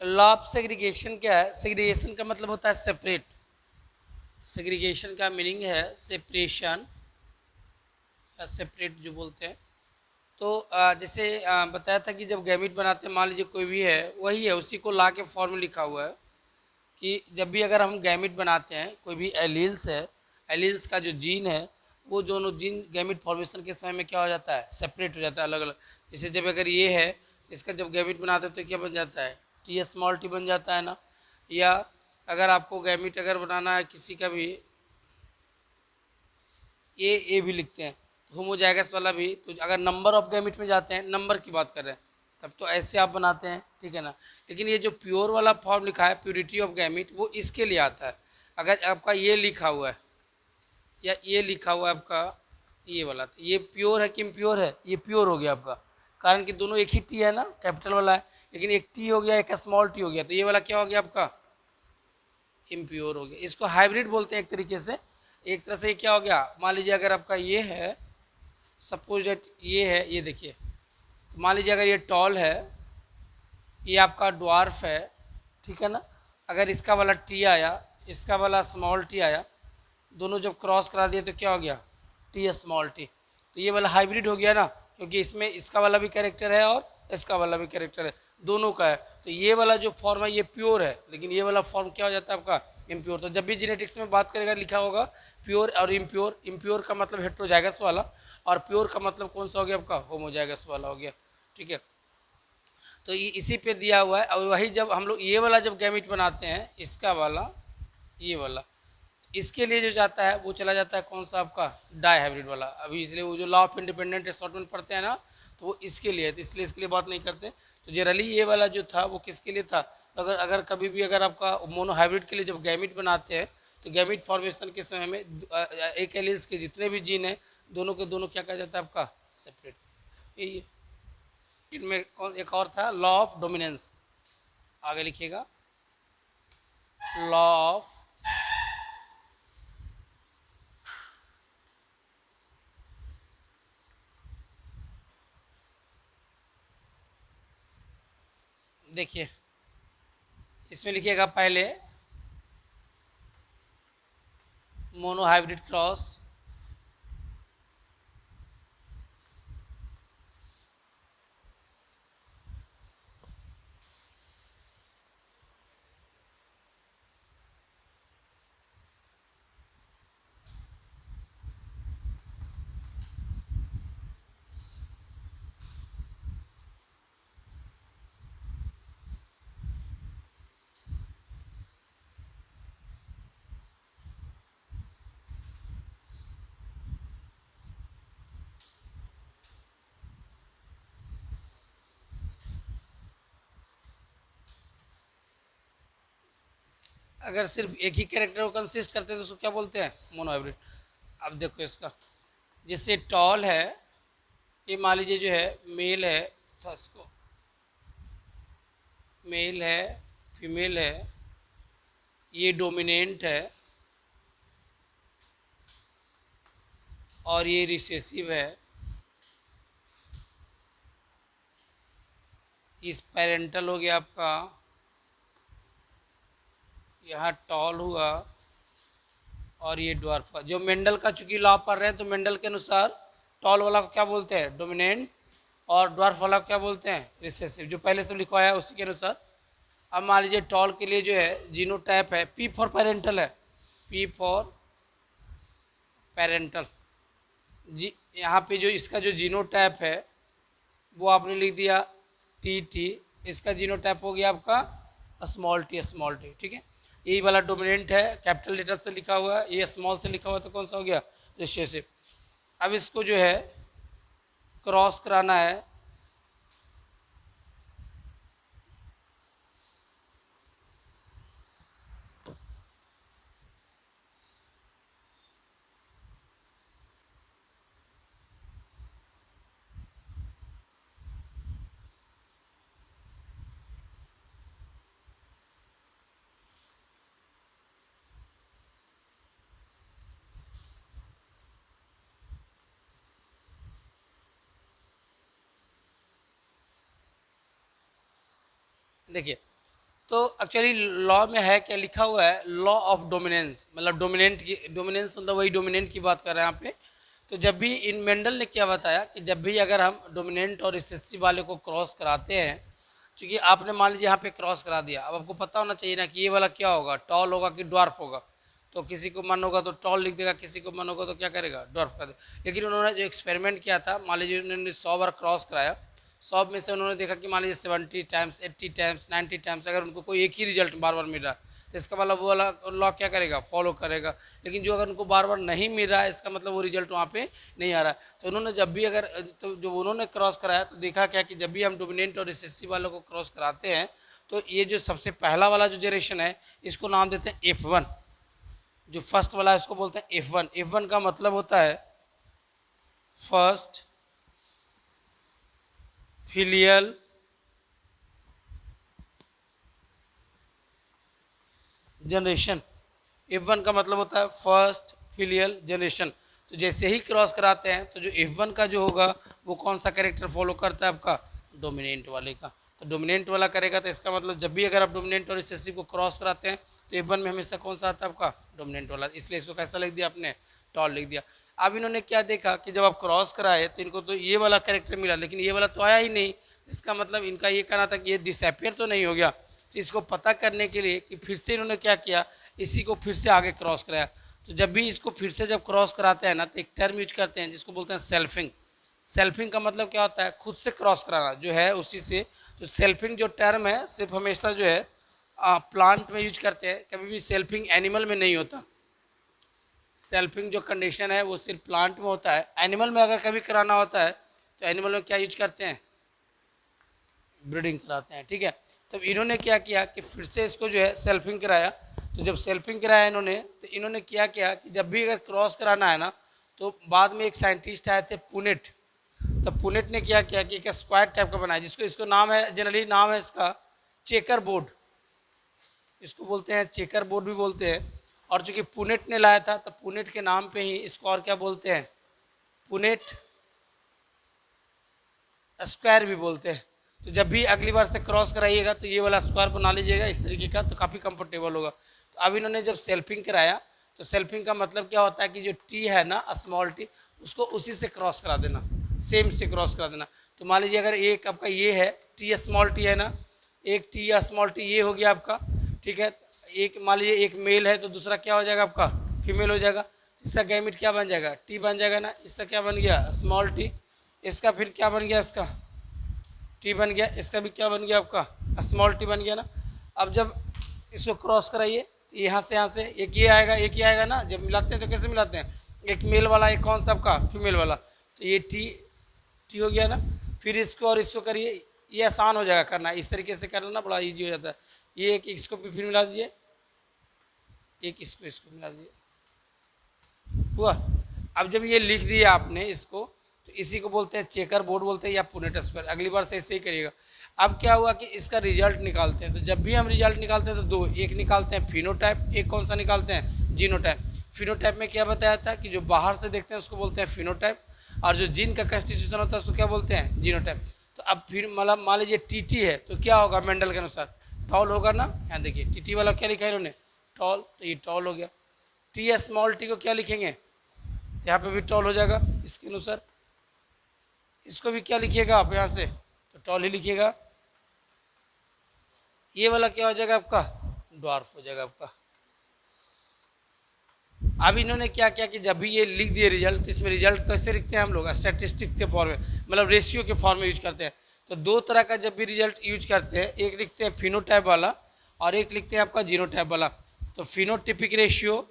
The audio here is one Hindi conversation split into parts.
लॉ ऑफ सेग्रीगेशन क्या है? सेग्रीगेशन का मतलब होता है सेपरेट। सेग्रीगेशन का मीनिंग है सेपरेशन या सेपरेट जो बोलते हैं। तो जैसे बताया था कि जब गैमीट बनाते हैं, मान लीजिए कोई भी है, वही है, उसी को ला के फॉर्म में लिखा हुआ है कि जब भी अगर हम गैमीट बनाते हैं, कोई भी एलील्स है, एलील्स का जो जीन है, वो दोनों जीन गैमीट फॉर्मेशन के समय में क्या हो जाता है? सेपरेट हो जाता है, अलग अलग। जैसे जब अगर ये है, इसका जब गैमीट बनाते हैं तो क्या बन जाता है? टी स्मॉल टी बन जाता है ना। या अगर आपको गैमीट अगर बनाना है किसी का भी, ए भी लिखते हैं, तो होमोजाइगस वाला भी, तो अगर नंबर ऑफ गैमिट में जाते हैं, नंबर की बात कर रहे हैं, तब तो ऐसे आप बनाते हैं, ठीक है ना। लेकिन ये जो प्योर वाला फॉर्म लिखा है, प्योरिटी ऑफ गैमिट, वो इसके लिए आता है। अगर आपका ये लिखा हुआ है या ये लिखा हुआ है आपका, ये वाला, तो ये प्योर है कि इम्प्योर है? ये प्योर हो गया आपका, कारण कि दोनों एक ही टी है ना, कैपिटल वाला है। लेकिन एक टी हो गया, एक स्मॉल टी हो गया, तो ये वाला क्या हो गया आपका? इम्प्योर हो गया। इसको हाइब्रिड बोलते हैं एक तरीके से। एक तरह से ये क्या हो गया, मान लीजिए अगर आपका ये है, सपोज डेट ये है, ये देखिए, तो मान लीजिए अगर ये टॉल है, ये आपका ड्वार्फ है, ठीक है ना। अगर इसका वाला टी आया, इसका वाला स्मॉल टी आया, दोनों जब क्रॉस करा दिए तो क्या हो गया? T small T. तो ये वाला हाइब्रिड हो गया ना, क्योंकि इसमें इसका वाला भी कैरेक्टर है और इसका वाला भी कैरेक्टर है, दोनों का है। तो ये वाला जो फॉर्म है ये प्योर है, लेकिन ये वाला फॉर्म क्या हो जाता है आपका? इम्प्योर। तो जब भी जेनेटिक्स में बात करेगा लिखा होगा प्योर और इम्प्योर। इम्प्योर का मतलब हेट्रोजाइगस वाला, और प्योर का मतलब कौन सा हो गया आपका? होमोजाइगस वाला हो गया, ठीक है। तो ये इसी पे दिया हुआ है। और वही जब हम लोग ये वाला जब गैमिट बनाते हैं, इसका वाला, ये वाला, इसके लिए जो जाता है वो चला जाता है कौन सा आपका? डाई हाइब्रिड वाला। अभी इसलिए वो जो लॉ ऑफ इंडिपेंडेंट असॉर्टमेंट पढ़ते हैं ना, तो वो इसके लिए है, तो इसलिए इसके लिए बात नहीं करते। तो जनरली ये वाला जो था वो किसके लिए था? तो अगर अगर कभी भी अगर आपका मोनो हाइब्रिड के लिए जब गैमिट बनाते हैं, तो गैमिट फॉर्मेशन के समय में एक एलिल्स के जितने भी जीन हैं, दोनों के दोनों क्या कहा जाता है आपका? सेपरेट। यही है। इनमें कौन एक और था? Law of dominance. आगे लिखिएगा, लॉ ऑफ, देखिए इसमें लिखिएगा पहले मोनो हाइब्रिड क्रॉस, अगर सिर्फ एक ही कैरेक्टर को कंसिस्ट करते हैं तो उसको क्या बोलते हैं? Mono hybrid. अब देखो इसका, जैसे टॉल है, ये मान लीजिए जो है मेल है, तो इसको मेल है, फीमेल है, ये डोमिनेंट है और ये रिसेसिव है, इस पेरेंटल हो गया आपका, यहाँ टॉल हुआ और ये ड्वार्फ हुआ। जो मेंडल का चूंकि लॉ पढ़ रहे हैं, तो मेंडल के अनुसार टॉल वाला को क्या बोलते हैं? डोमिनेंट, और ड्वार्फ वाला को क्या बोलते हैं? रिसेसिव। जो पहले से लिखवाया है उसी के अनुसार। अब मान लीजिए टॉल के लिए जो है जीनोटाइप है, पी फॉर पेरेंटल है, पी फॉर पेरेंटल। जी, यहाँ पे जो इसका जो जीनोटाइप है वो आपने लिख दिया टी टी, इसका जीनोटाइप हो गया आपका स्मॉल टी, ठीक है। यही वाला डोमिनेंट है, कैपिटल लेटर से लिखा हुआ है, ये स्मॉल से लिखा हुआ है, तो कौन सा हो गया? रिसेसिव। अब इसको जो है क्रॉस कराना है, देखिए तो एक्चुअली लॉ में है क्या लिखा हुआ है, लॉ ऑफ डोमिनेंस, मतलब डोमिनेंट की, डोमिनेंस मतलब वही डोमिनेंट की बात कर रहे हैं यहाँ पे। तो जब भी इन मेंडल ने क्या बताया कि जब भी अगर हम डोमिनेंट और रिसेसिव वाले को क्रॉस कराते हैं, क्योंकि आपने मान लीजिए यहाँ पे क्रॉस करा दिया, अब आपको पता होना चाहिए ना कि ये वाला क्या होगा, टॉल होगा कि ड्वार्फ होगा। तो किसी को मन होगा तो टॉल लिख देगा, किसी को मन होगा तो क्या करेगा, ड्वार्फ कर देगा। लेकिन उन्होंने जो एक्सपेरिमेंट किया था, मान लीजिए उन्होंने 100 बार क्रॉस कराया, 100 में से उन्होंने देखा कि मान लीजिए 70 टाइम्स, 80 टाइम्स, 90 टाइम्स अगर उनको कोई एक ही रिजल्ट बार बार मिल रहा है, तो इसका मतलब वो वाला लॉ क्या करेगा, फॉलो करेगा। लेकिन जो अगर उनको बार बार नहीं मिल रहा है, इसका मतलब वो रिजल्ट वहाँ पे नहीं आ रहा है। तो उन्होंने जब भी अगर, तो जो उन्होंने क्रॉस कराया तो देखा क्या कि जब भी हम डोमिनेंट और रिसेसिव वालों को क्रॉस कराते हैं, तो ये जो सबसे पहला वाला जो जनरेशन है, इसको नाम देते हैं F1। जो फर्स्ट वाला है इसको बोलते हैं F1। F1 का मतलब होता है फर्स्ट फिलियल जनरेशन। F1 का मतलब होता है फर्स्ट फिलियल जनरेशन। तो जैसे ही क्रॉस कराते हैं तो जो F1 का जो होगा वो कौन सा कैरेक्टर फॉलो करता है आपका, डोमिनेंट वाले का। तो डोमिनेंट वाला करेगा, तो इसका मतलब जब भी अगर आप डोमिनेंट और रिसेसिव को क्रॉस कराते हैं तो F1 में हमेशा कौन सा आता है आपका, डोमिनेंट वाला। इसलिए इसको कैसा लिख दिया आपने, टॉल लिख दिया। अब इन्होंने क्या देखा कि जब आप क्रॉस कराए तो इनको तो ये वाला कैरेक्टर मिला, लेकिन ये वाला तो आया ही नहीं। इसका मतलब इनका ये कहना था कि ये डिसअपियर तो नहीं हो गया। तो इसको पता करने के लिए कि फिर से इन्होंने क्या किया, इसी को फिर से आगे क्रॉस कराया। तो जब भी इसको फिर से जब क्रॉस कराते हैं ना, तो एक टर्म यूज करते हैं जिसको बोलते हैं सेल्फिंग। सेल्फिंग का मतलब क्या होता है, खुद से क्रॉस कराना जो है उसी से। तो सेल्फिंग जो टर्म है सिर्फ हमेशा जो है प्लांट में यूज करते हैं, कभी भी सेल्फिंग एनिमल में नहीं होता। सेल्फिंग जो कंडीशन है वो सिर्फ प्लांट में होता है। एनिमल में अगर कभी कराना होता है तो एनिमल में क्या यूज करते हैं, ब्रीडिंग कराते हैं, ठीक है। तब इन्होंने क्या किया कि फिर से इसको जो है सेल्फिंग कराया। तो जब सेल्फिंग कराया इन्होंने, तो इन्होंने क्या किया कि जब भी अगर क्रॉस कराना है ना, तो बाद में एक साइंटिस्ट आए थे पुनेट। तब पुनेट ने क्या किया कि एक स्क्वायर टाइप का बनाया, जिसको इसको नाम है, जनरली नाम है इसका चेकर बोर्ड। इसको बोलते हैं चेकर बोर्ड भी बोलते हैं। और चूंकि पुनेट ने लाया था तो पुनेट के नाम पे ही इसको और क्या बोलते हैं, पुनेट स्क्वायर भी बोलते हैं। तो जब भी अगली बार से क्रॉस कराइएगा तो ये वाला स्क्वायर बना लीजिएगा इस तरीके का, तो काफ़ी कंफर्टेबल होगा। तो अब इन्होंने जब सेल्फिंग कराया, तो सेल्फिंग का मतलब क्या होता है कि जो टी है ना, स्मॉल टी, उसको उसी से क्रॉस करा देना, सेम से क्रॉस करा देना। तो मान लीजिए अगर एक आपका ये है टी स्मॉल टी है ना, एक टी स्मॉल टी ये हो गया आपका, ठीक है। एक मान लीजिए एक मेल है तो दूसरा क्या हो जाएगा आपका, फीमेल हो जाएगा। इसका गैमेट क्या बन जाएगा, टी बन जाएगा ना। इसका क्या बन गया, स्मॉल टी। इसका फिर क्या बन गया, इसका टी बन गया। इसका भी क्या बन गया आपका, स्मॉल टी बन गया ना। अब जब इसको क्रॉस कराइए तो यहाँ से एक ये आएगा, एक ये आएगा ना। जब मिलाते हैं तो कैसे मिलाते हैं, एक मेल वाला, एक कौन सा आपका फीमेल वाला। तो ये टी हो गया ना। फिर इसको और इसको करिए, ये आसान हो जाएगा करना, इस तरीके से करना ना बड़ा ईजी हो जाता है। ये एक इसको फिर मिला दीजिए, एक इसको मिला दीजिए, हुआ। अब जब ये लिख दिया आपने इसको, तो इसी को बोलते हैं चेकर बोर्ड बोलते हैं या पुनेट स्क्वायर। अगली बार से ऐसे ही करिएगा। अब क्या हुआ कि इसका रिजल्ट निकालते हैं। तो जब भी हम रिजल्ट निकालते हैं तो दो, एक निकालते हैं फिनोटाइप, एक कौन सा निकालते हैं, जीनोटाइप। फिनोटाइप में क्या बताया था कि जो बाहर से देखते हैं उसको बोलते हैं फिनोटाइप, और जो जीन का कंस्टिट्यूशन होता है उसको क्या बोलते हैं, जीनोटाइप। तो अब फिर मतलब मान लीजिए टी है तो क्या होगा, मेंडल के अनुसार टॉल होगा ना। यहाँ देखिए टी वाला क्या लिखा है इन्होंने, टॉल, तो ये टॉल हो गया। टी स्मॉल टी को क्या लिखेंगे, तो यहाँ पे भी टॉल हो जाएगा इसके अनुसार। इसको भी क्या लिखिएगा आप यहाँ से, तो टॉल ही लिखिएगा। ये वाला क्या हो जाएगा आपका, ड्वार्फ हो जाएगा आपका। अब इन्होंने क्या किया कि जब भी ये लिख दिए रिजल्ट, तो इसमें रिजल्ट कैसे लिखते हैं हम लोग, स्टैटिस्टिक्स के फॉर्म में, मतलब रेशियो के फॉर्म में यूज करते हैं। तो दो तरह का जब भी रिजल्ट यूज करते हैं, एक लिखते हैं फिनोटाइप वाला और एक लिखते हैं आपका जीनोटाइप वाला। तो फिनोटिपिक रेशियो,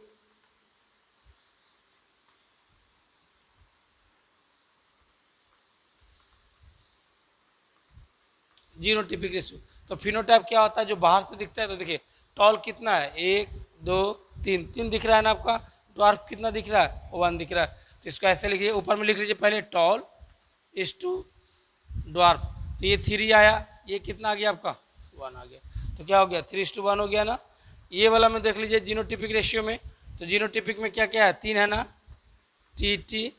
जीनोटिपिक रेशियो। तो फिनोटाइप क्या होता है, जो बाहर से दिखता है। तो देखिए टॉल कितना है, 1 2 3, 3 दिख रहा है ना आपका। ड्वार्फ कितना दिख रहा है, 1 दिख रहा है। तो इसको ऐसे लिखिए, ऊपर में लिख लीजिए पहले टॉल इज टू ड्वार्फ। तो ये 3 आया, ये कितना आ गया आपका, 1 आ गया। तो क्या हो गया, 3:1 हो गया ना। ये वाला में देख लीजिए जीनोटिपिक रेशियो में। तो जीनोटिपिक में क्या क्या है, 3 है ना, टी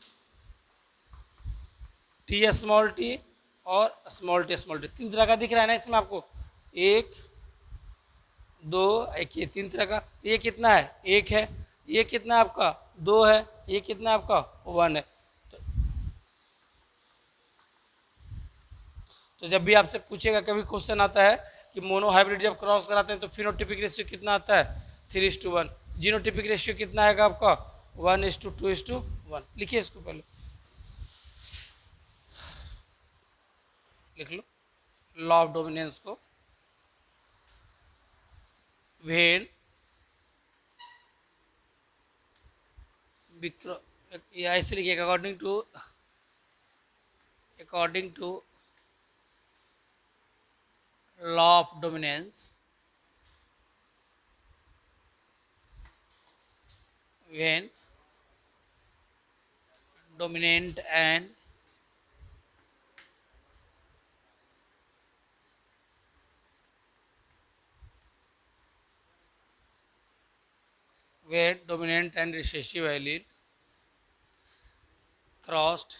स्मॉल टी और स्मॉल टी 3 तरह का दिख रहा है ना इसमें आपको, 1 दो, एक ये 3 तरह का। तो ये कितना है? 1 है। ये कितना है आपका? 2 है। ये कितना है आपका? 1 है। तो जब भी आपसे पूछेगा, कभी क्वेश्चन आता है कि मोनो हाइब्रिड जब क्रॉस कराते हैं तो फिनोटिपिक रेशियो कितना आता है? 3:1। जीनोटिपिक रेशियो कितना आएगा आपका? 1:2:1। लिखिए इसको पहले, लिख लो लॉ ऑफ डोमिनेंस को। वेन या ऐसे लिखिए, according to law of dominance, when dominant and recessive allele crossed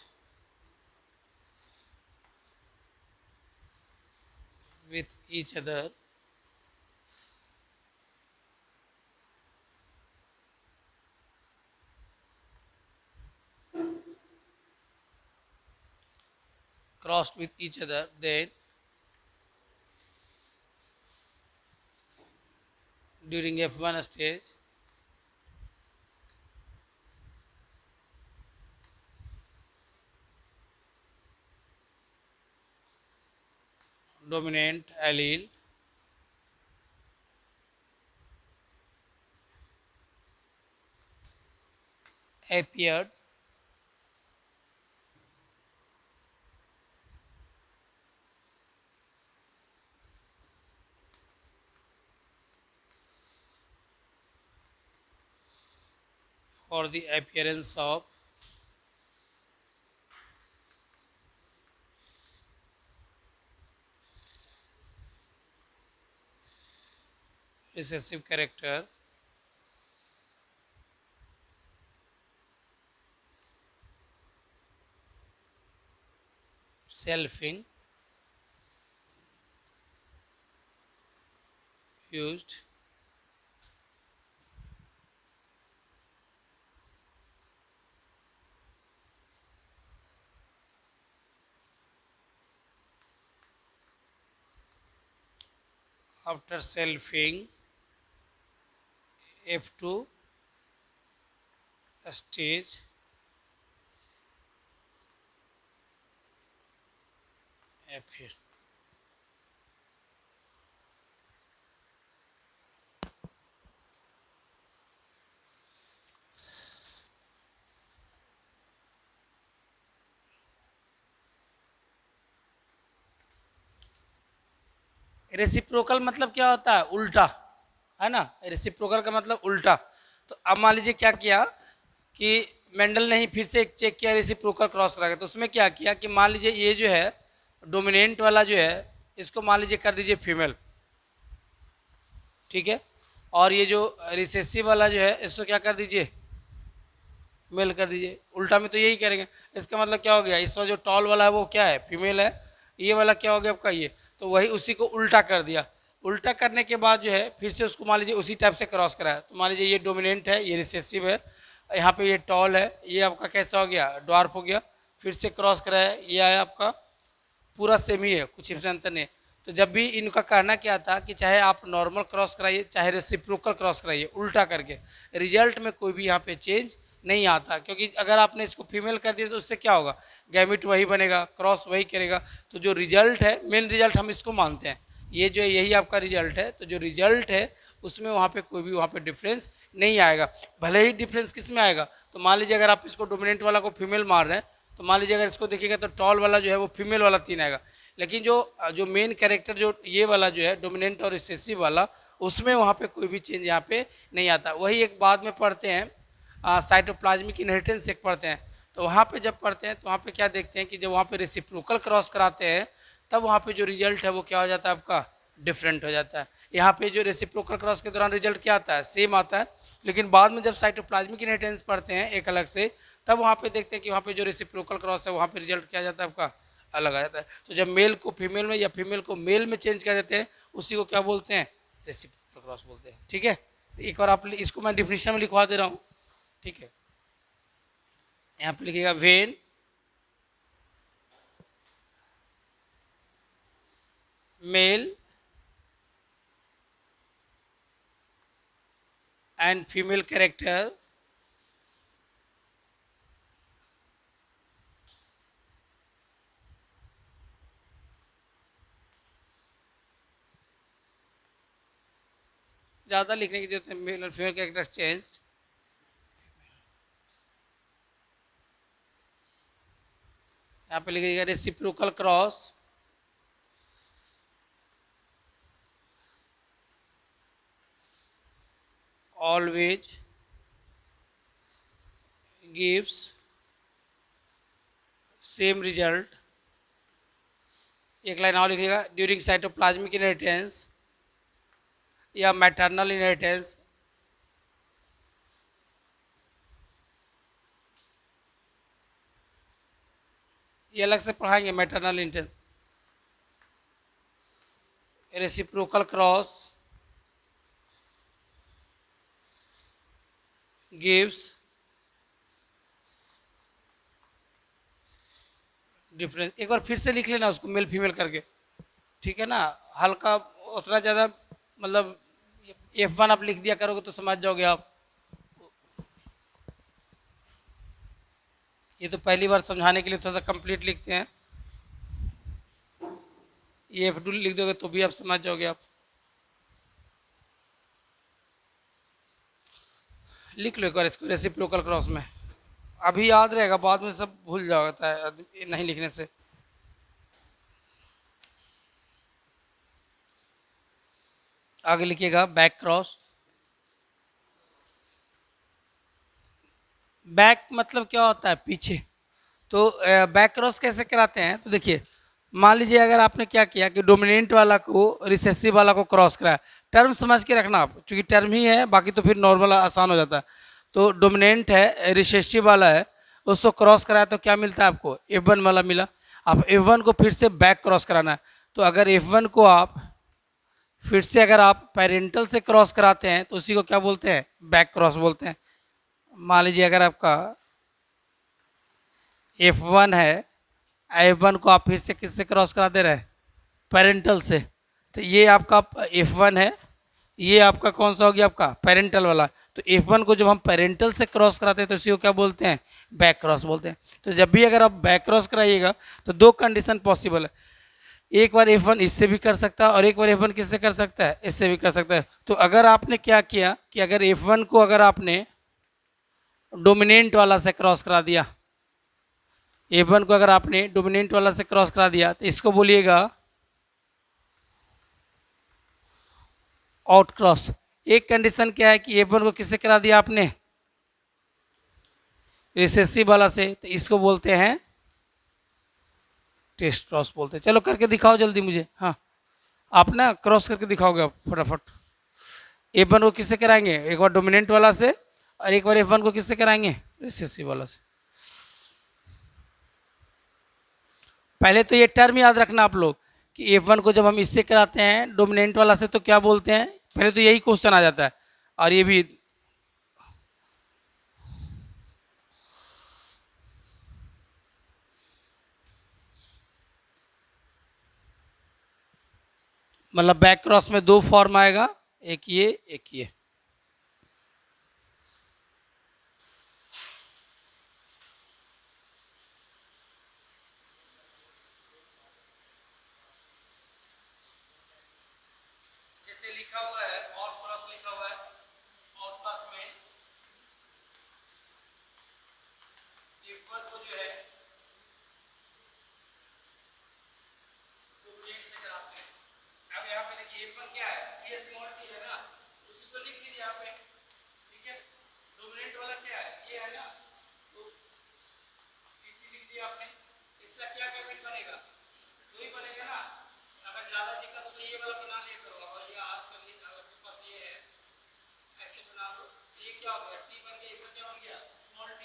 with each other, then during F1 stage dominant allele appeared for the appearance of recessive character selfing used after selfing F2 stage appear। Reciprocal मतलब क्या होता है? उल्टा, है ना। रेसिप्रोकल का मतलब उल्टा। तो अब मान लीजिए क्या किया कि मेंडल ने ही फिर से एक चेक किया रेसिप्रोकल क्रॉस करा के। तो उसमें क्या किया कि मान लीजिए ये जो है डोमिनेंट वाला जो है इसको मान लीजिए कर दीजिए फीमेल, ठीक है। और ये जो रिसेसिव वाला जो है इसको क्या कर दीजिए? मेल कर दीजिए। उल्टा में तो यही करेंगे। इसका मतलब क्या हो गया? इसमें जो टॉल वाला है वो क्या है? फीमेल है। ये वाला क्या हो गया आपका? ये। तो वही उसी को उल्टा कर दिया। उल्टा करने के बाद जो है फिर से उसको मान लीजिए उसी टाइप से क्रॉस कराया। तो मान लीजिए ये डोमिनेंट है, ये रिसेसिव है, यहाँ पे ये टॉल है, ये आपका कैसा हो गया? ड्वार्फ हो गया। फिर से क्रॉस कराया, ये आया आपका पूरा सेम ही है, कुछ इसमें अंतर नहीं है। तो जब भी इनका कहना क्या था कि चाहे आप नॉर्मल क्रॉस कराइए चाहे रेसिप्रोकल क्रॉस कराइए, उल्टा करके रिजल्ट में कोई भी यहाँ पे चेंज नहीं आता। क्योंकि अगर आपने इसको फीमेल कर दिया तो उससे क्या होगा? गैमिट वही बनेगा, क्रॉस वही करेगा। तो जो रिजल्ट है, मेन रिजल्ट हम इसको मानते हैं, ये जो यही आपका रिजल्ट है। तो जो रिजल्ट है उसमें वहाँ पे कोई भी वहाँ पे डिफरेंस नहीं आएगा। भले ही डिफरेंस किस में आएगा? तो मान लीजिए अगर आप इसको डोमिनेंट वाला को फीमेल मार रहे हैं तो मान लीजिए अगर इसको देखिएगा तो टॉल वाला जो है वो फीमेल वाला 3 आएगा। लेकिन जो जो मेन कैरेक्टर जो ये वाला जो है डोमिनेंट और रिसेसिव वाला, उसमें वहाँ पे कोई भी चेंज यहाँ पे नहीं आता। वही एक बाद में पढ़ते हैं साइटोप्लाज्मिक इनहेरिटेंस एक पढ़ते हैं। तो वहाँ पे जब पढ़ते हैं तो वहाँ पे क्या देखते हैं कि जब वहाँ पे रेसिप्रोकल क्रॉस कराते हैं तब वहाँ पे जो रिजल्ट है वो क्या हो जाता है? आपका डिफरेंट हो जाता है। यहाँ पे जो रेसिप्रोकल क्रॉस के दौरान रिजल्ट क्या आता है? सेम आता है। लेकिन बाद में जब साइटोप्लाज्मिक इनहेरिटेंस पढ़ते हैं एक अलग से, तब वहाँ पे देखते हैं कि वहाँ पे जो रेसिप्रोकल क्रॉस है वहाँ पे रिजल्ट क्या जाता है? आपका अलग आ जाता है। तो जब मेल को फीमेल में या फीमेल को मेल में चेंज कर देते हैं उसी को क्या बोलते हैं? रेसिप्रोकल का क्रॉस बोलते हैं। ठीक है, तो एक बार आप इसको मैं डिफिनेशन में लिखवा दे रहा हूँ। ठीक है, यहाँ पे लिखिएगा when male and female character ज़्यादा लिखने की जरूरत है, मेल और फीमेल कैरेक्टर चेंज। यहाँ पे लिखिएगा reciprocal cross always gives same result. एक लाइन और लिखिएगा ड्यूरिंग साइटोप्लाज्मिक इनहेरिटेंस या मैटरनल इनहेरिटेंस। ये अलग से पढ़ाएंगे maternal inheritance. Reciprocal cross gives difference. एक बार फिर से लिख लेना उसको मेल फीमेल करके, ठीक है ना, हल्का उतना ज़्यादा मतलब F1 आप लिख दिया करोगे तो समझ जाओगे आप। ये तो पहली बार समझाने के लिए थोड़ा सा कंप्लीट लिखते हैं, ये F2 लिख दोगे तो भी आप समझ जाओगे आप। लिख लो एक बार इसको रेसिप्रोकल क्रॉस में, अभी याद रहेगा, बाद में सब भूल जाता है नहीं लिखने से। आगे लिखिएगा बैक क्रॉस। बैक मतलब क्या होता है, पीछे। तो बैक क्रॉस कैसे कराते हैं, तो देखिए मान लीजिए अगर आपने क्या किया कि डोमिनेंट वाला को रिसेसिव वाला को क्रॉस कराया, टर्म समझ के रखना आप, क्योंकि टर्म ही है, बाकी तो फिर नॉर्मल आसान हो जाता है। तो डोमिनेंट है, रिसेसिव वाला है, उसको क्रॉस कराया तो क्या मिलता है आपको, F1 वाला मिला। अब F1 को फिर से बैक क्रॉस कराना है, तो अगर F1 को आप फिर से अगर आप पेरेंटल से क्रॉस कराते हैं तो उसी को क्या बोलते हैं, बैक क्रॉस बोलते हैं। मान लीजिए अगर आपका F1 है, F1 को आप फिर से किससे क्रॉस करा दे रहे हैं, पेरेंटल से, तो ये आपका F1 है, ये आपका कौन सा हो गया, आपका पेरेंटल वाला। तो F1 को जब हम पेरेंटल से क्रॉस कराते हैं तो इसी को क्या बोलते हैं, बैक क्रॉस बोलते हैं। तो जब भी अगर आप बैक क्रॉस कराइएगा तो दो कंडीशन पॉसिबल है, एक बार F1 इससे भी कर सकता है और एक बार F1 किससे कर सकता है, इससे भी कर सकता है। तो अगर आपने क्या किया कि अगर F1 को अगर आपने डोमिनेंट वाला से क्रॉस करा दिया, F1 को अगर आपने डोमिनेंट वाला से क्रॉस करा दिया तो इसको बोलिएगा आउट क्रॉस। एक कंडीशन क्या है कि F1 को किससे करा दिया आपने, रिसेसिव वाला से, तो इसको बोलते हैं टेस्ट क्रॉस बोलते हैं। चलो करके दिखाओ जल्दी मुझे, हाँ आप ना क्रॉस करके दिखाओगे आप फटाफट। F1 को किससे कराएंगे, एक बार डोमिनेंट वाला से और एक बार F1 को किससे कराएंगे, रिसेसिव वाला से। पहले तो ये टर्म याद रखना आप लोग कि F1 को जब हम इससे कराते हैं डोमिनेंट वाला से तो क्या बोलते हैं, पहले तो यही क्वेश्चन आ जाता है। और ये भी मतलब बैक क्रॉस में दो फॉर्म आएगा, एक ये एक ये। जैसे लिखा हुआ है और क्रॉस लिखा हुआ है, और प्लस में F1 को जो है डोमिनेंट से कराते हैं। अब यहाँ पे देखिए F1 क्या है, ये स्मॉल t है ना, उसी को लिख लीजिए यहाँ पे, ठीक है। डोमिनेंट वाला क्या है, ये है ना, तो dt लिख दिया आपने। इसका क्या कैपिट बनेगा, दो ही बनेगा ना। अगर ज्यादा दिक्कत हो तो ये वाला बना लिया करो, और ये आज कर लीजिए, अगर आपके पास ये है ऐसे बना लो। ये क्या हो गया, t बन गया, इसका क्या बन गया, स्मॉल t।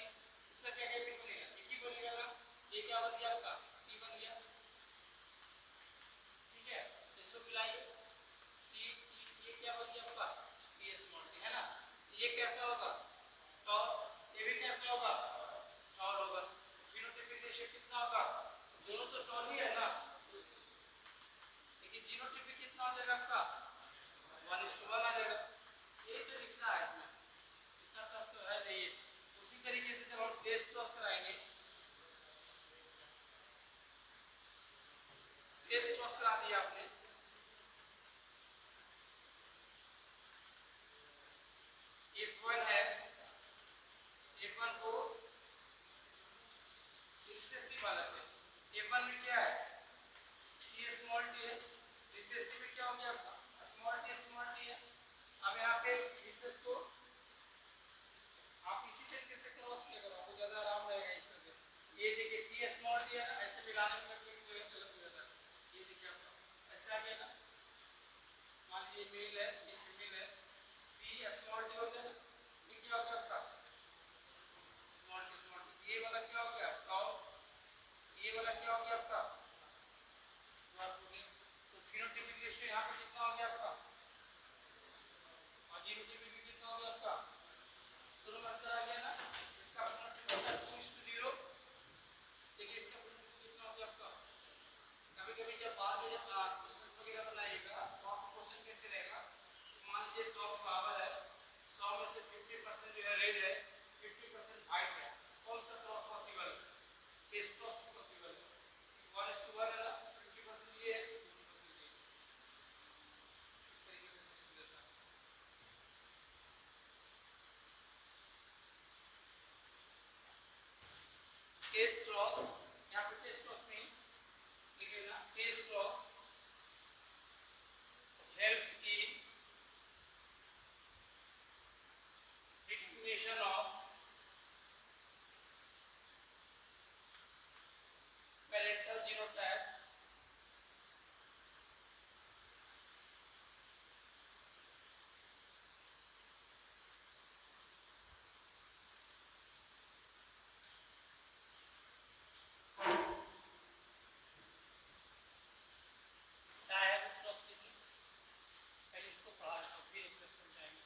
इसका क्या कैपिट बनेगा, एक ही बनेगा ना, ये क्या बन गया आपका, t बन गया, ठीक है। इसको मिलाइए, ये क्या बन गया आपका, टेस्ट क्रॉस करा दिया आपने, F1 है, F1 को रिसेसिव वाला से, F1 में क्या है, T स्मॉल t है, रिसेसिव में क्या हो गया आपका स्मॉल t है। अब यहाँ पे रिसेस को आप इसी तरीके से क्रॉस किया करो, आपको ज़्यादा आराम रहेगा इस तरह से। ये देखिए T स्मॉल t है ना, ऐसे मिलाने में कभी कभी गलत हो जाता है, ये देखिए आपका ऐसे आ गया ना, मान लीजिए मेल है ये फीमेल है, T स्मॉल t हो गया ना, ये क्या हो गया आपका स्मॉल t, ये वाला क्या हो गया टॉप, ये वाला क्या हो गया आपका, तो फिनोटाइपिक रेशियो यहाँ पे कितना हो गया आपका, और जीनोटाइपिक भी कितना हो गया आपका, दोनों में अंतर आ गया ना, इसका फिनोटाइप होता है 2:0, देखिए इसका फिनोटाइप कितना हो गया आपका। कभी कभी जब बाद में जब क्वेश्चंस वगैरह बनाइएगा तो आपका क्वेश्चन कैसे रहेगा, मान लीजिए 100 फ्लावर है, 100 में से 50% जो है रेड है, 50% व्हाइट है, कौन सा क्रॉस पॉसिबल है, टेस्ट क्रॉस पॉसिबल है, 1:1 है ना, 50% ये है, 50% ये, इस तरीके से क्वेश्चन देता है। टेस्ट क्रॉस, यहाँ पे टेस्ट क्रॉस नहीं लिखिए ना, test cross helps in determination of parental genotype type cross लिखिए, पहले इसको पढ़ा तो फिर एक्सेप्शन जाएंगे।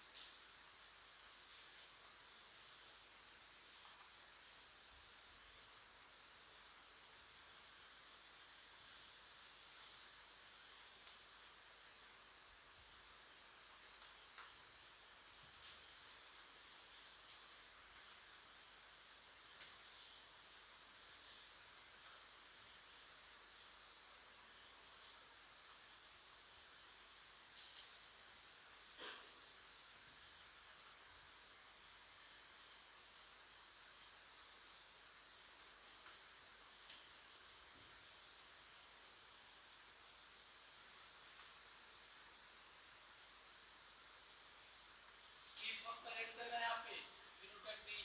पेरेंटल है यहाँ पे फिनोटाइप नहीं,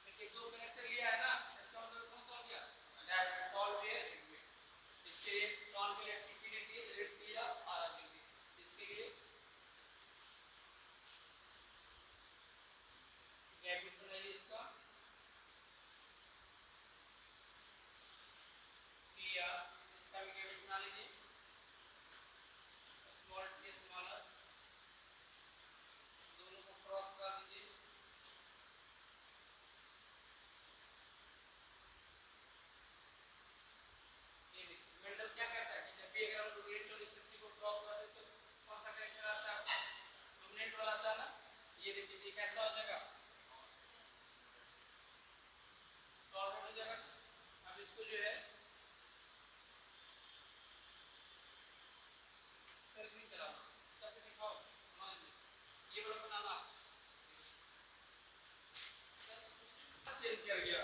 देखिए दो कनेक्टर लिया है ना, इसका मतलब कौन सा हो गया डायरेक्ट कॉल पे, इसके लिए टॉन के लिए एक्टिविटी रेड दिया आर देंगे, इसके लिए गैप बनाइए इसका दिया, इसका भी गैप बना लीजिए, स्मॉल टी स्मॉलर, दोनों को क्रॉस करा दीजिए, ये देखिए मेंडल क्या कहता है कि जब भी अगर हम डोमिनेंट और रिसेसिव को क्रॉस करते तो कौन सा कनेक्शन आता है, डोमिनेंट वाला आता है ना, ये देखिए ये कैसा हो जाएगा टॉर्नेट हो जाएगा। अब इसको जो है सर्किल करा तब दिखाओ, मान लीजिए ये वाला बनाना चेंज कर गया,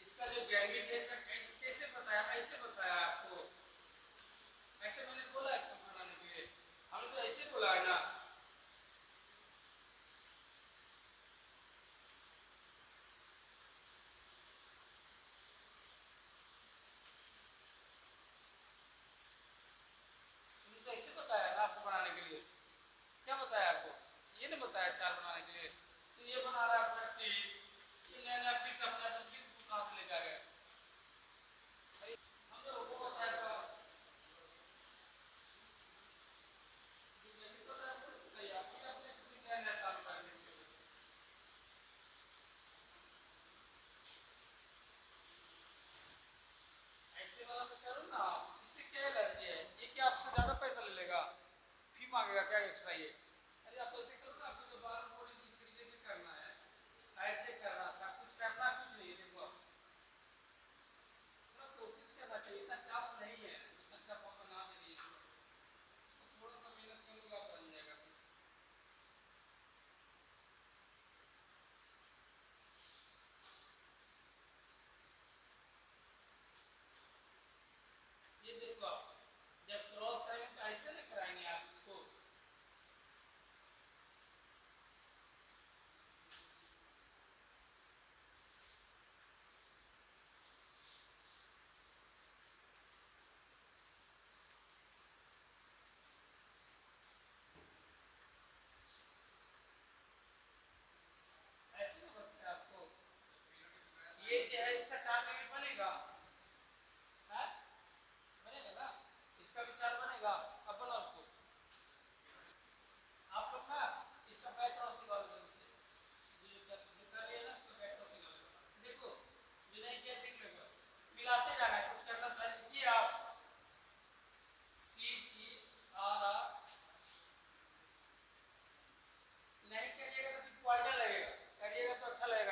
इसका जो गैमेट है सर कैसे बताया, ऐसे बताया आपको, ऐसे मैंने बोला है बनाने के लिए, हमने तो ऐसे बोला है ना, हमने तो ऐसे बताया ना आपको बनाने के लिए, क्या बताया आपको, ये नहीं बताया चार बनाने के लिए, तो ये बना रहा है अपना टी, ये नया फिर से अपना फिर कहाँ से लेकर आ गया, हमने वो बताया था, ऐसे वाला तो करो ना, इससे क्या एलर्जी है, ये क्या आपसे ज्यादा पैसा ले लेगा, फी मांगेगा क्या एक्स्ट्रा ये, अरे आप ऐसे करो ना, आपको तो बार कोडिंग इस तरीके से करना है, ऐसे करना था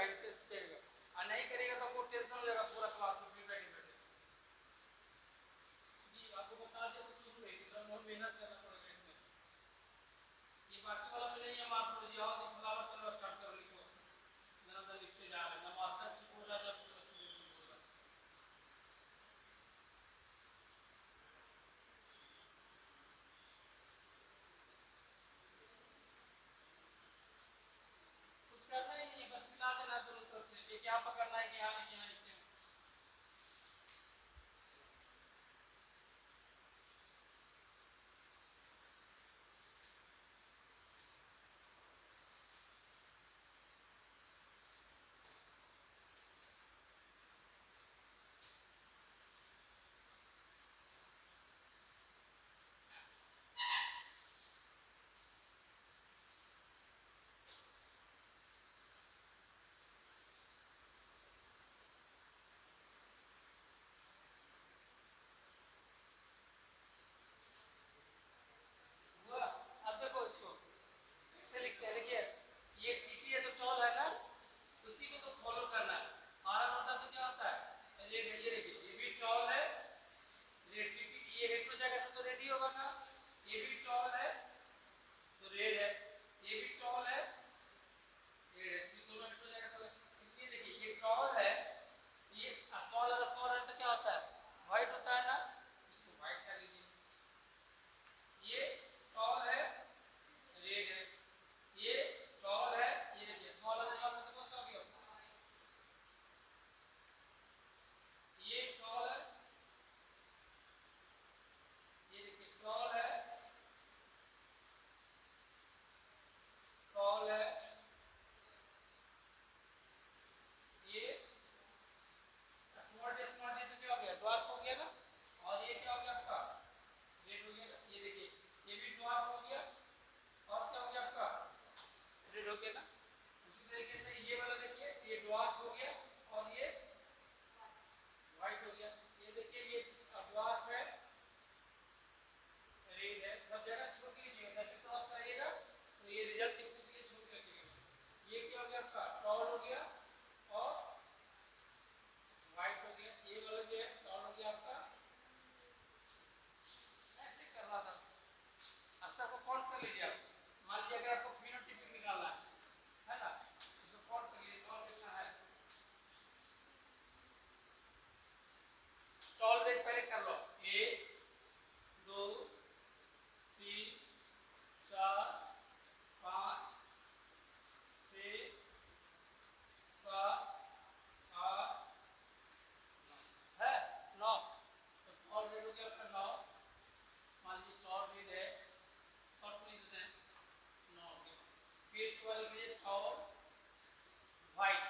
वाइट टेस्ट देगा, और नहीं करेगा तो आपको टेंशन हो जाएगा पूरा क्लास में फ्री बैठे बैठे। जी आपको बता दिया तो शुरू में इतना बहुत मेहनत करना पड़ेगा इसमें। ये बाकी वाला में नहीं है, माफ कर दिया और फ्लावर चलो स्टार्ट करो, लिखो जरा लिखते जा रहे हैं ना, मास्टर की बोल रहा है बच्चों को बोल रहा है। कुछ करना ही नहीं है, बस मिला देना दोनों तरफ से, ये क्या पकड़ना है कि यहाँ लिखे यहाँ लिखे। हुआ? अब देखो इसको कैसे लिखते हैं, देखिए ये टीटी है तो टॉल है ना, उसी को तो फॉलो करना है। आर होता है तो क्या होता है, रेड है, ये देखिए ये भी टॉल है, रेड टीटी ये रेड हो जाएगा सब तो रेड ही होगा ना, ये भी टॉल है तो रेड है, ये भी टॉल है रेड है, तो दोनों रेड हो जाएगा सब। ये देखिए ये टॉल है, ये स्मॉल है तो क्या होता है, व्हाइट होता है ना, इसको व्हाइट कर लीजिए। ये टॉल है रेड है, ये टॉल है, ये देखिए स्मॉल है तो कौन सा हो गया, ये टॉल है, ये देखिए टॉल है, टॉल है, ये स्मॉल है तो क्या हो गया, ड्वार्फ हो गया ना, और ये क्या हो गया आपका रेड हो गया ना, ये देखिए ये भी ड्वार्फ हो गया, और क्या हो गया आपका रेड हो गया ना। उसी तरीके से ये वाला देखिए ये ड्वार्फ हो गया और ये व्हाइट हो गया, ये देखिए ये ड्वार्फ है रेड है, सब जगह छोड़ के लीजिएगा, जब भी क्रॉस करिएगा तो ये रिजल्ट लिखने के लिए छोड़ के रखिएगा। ये क्या हो गया आपका टॉल हो गया और व्हाइट हो गया, ये वाला जो है टॉल हो गया आपका, ऐसे करना था। अब सबको काउंट कर लीजिए आप, मान लीजिए अगर आपको फिनोटाइपिक निकालना है ना, इसको काउंट कर लीजिए टॉल कितना है। टॉल रेट पहले कर लो, 1 2 3 4 5 6 7 8 है 9, तो टॉल रेट हो गया आपका 9। मान लीजिए टॉल रेट है, शॉर्ट में लिख देते हैं 9 हो गया। फिर इसके बाद लिख लीजिए टॉल व्हाइट,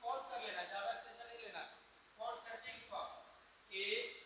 कॉल कर लेना, ज़्यादा टेंशन नहीं लेना, कॉल करके लिखो 1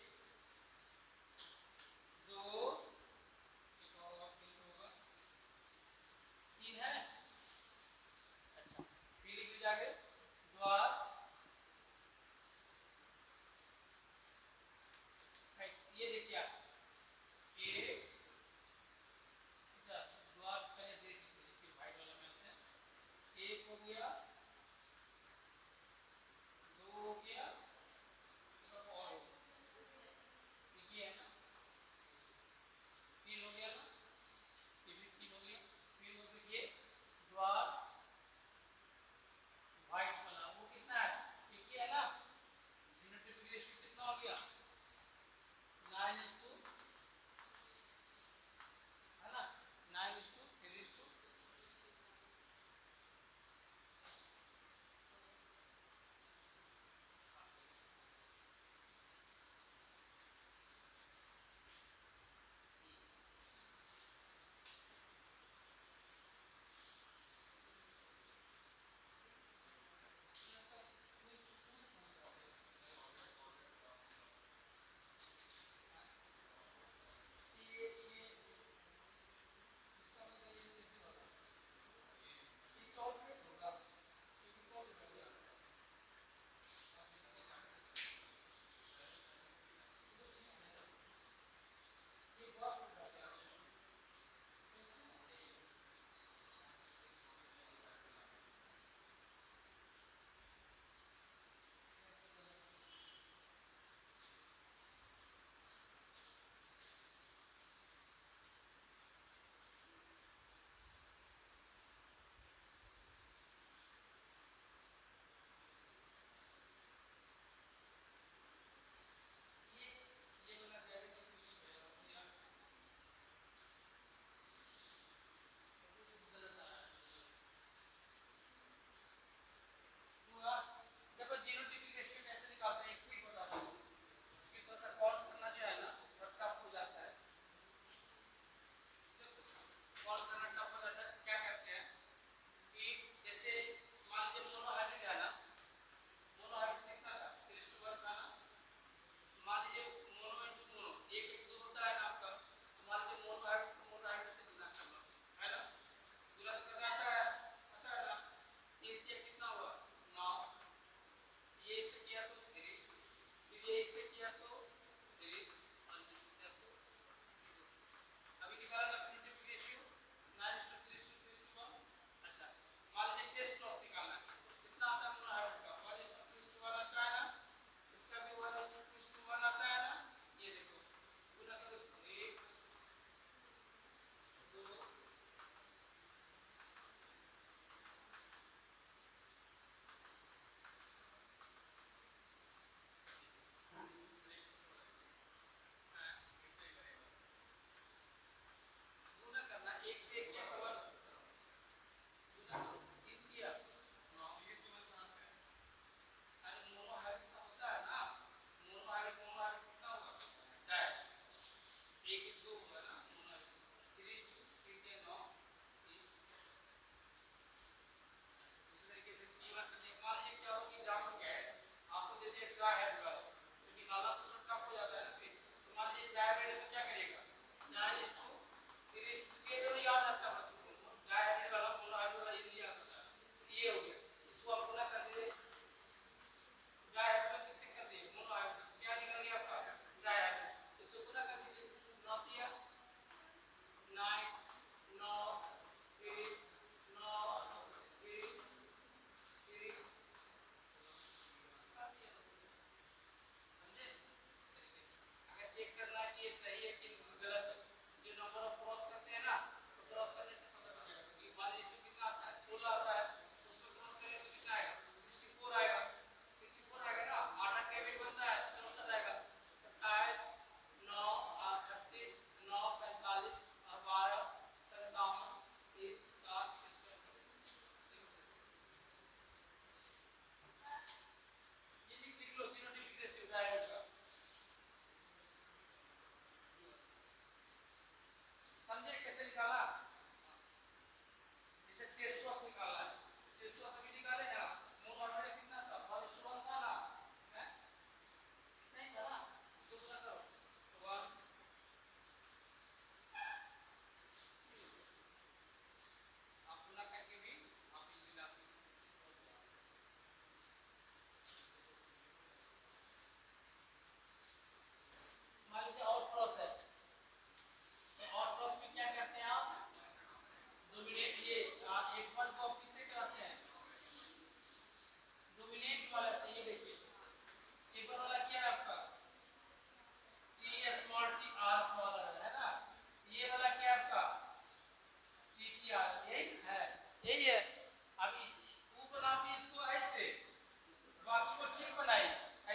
बनाई,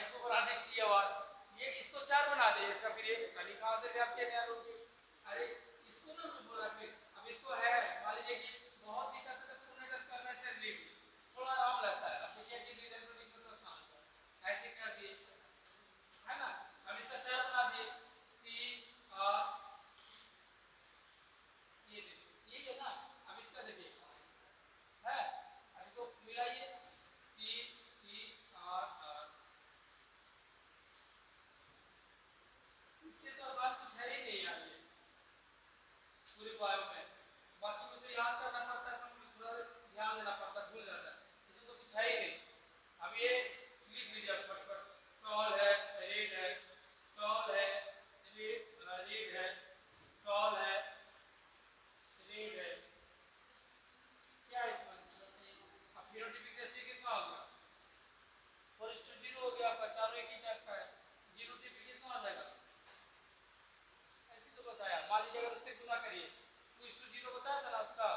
इसको बना दे टी आर, ये इसको 4 बना दे, इसका फिर ये कभी कहाँ से ले आते हैं नया लोग। अरे इसको ना बोला, फिर अब इसको है मान लीजिए कि बहुत दिक्कत है तो पूर्ण करना से लीड थोड़ा आराम लगता है, अब देखिए कि लीड एंड मतलब आसान ऐसे कर दिए है ना। अब इसका 4 बना दिए टी आर, ये देखिए ये है ना। अब इसका देखिए है, अभी तो मिलाइए टी टी आर आर, इससे तो आसान कुछ है ही नहीं यार ये पूरे बायो में। बाकी मुझे याद करना पड़ता है, सब थोड़ा ध्यान देना पड़ता है, भूल जाता है, इसमें तो कुछ है ही नहीं। अब ये लिख लीजिए फटफट, टॉल है, रेड है, टॉल है, रेड है, टॉल है, रेड है, क्या है इसमें। अब फिनोटाइपिक रेशियो कितना हो गया, 4:0 हो गया आपका, चारों एक ही टाइप का है, जीनोटाइपिक कितना आ जाएगा, ऐसे तो बताया। मान लीजिए अगर उससे गुना करिए, 2:0 बताया था ना उसका,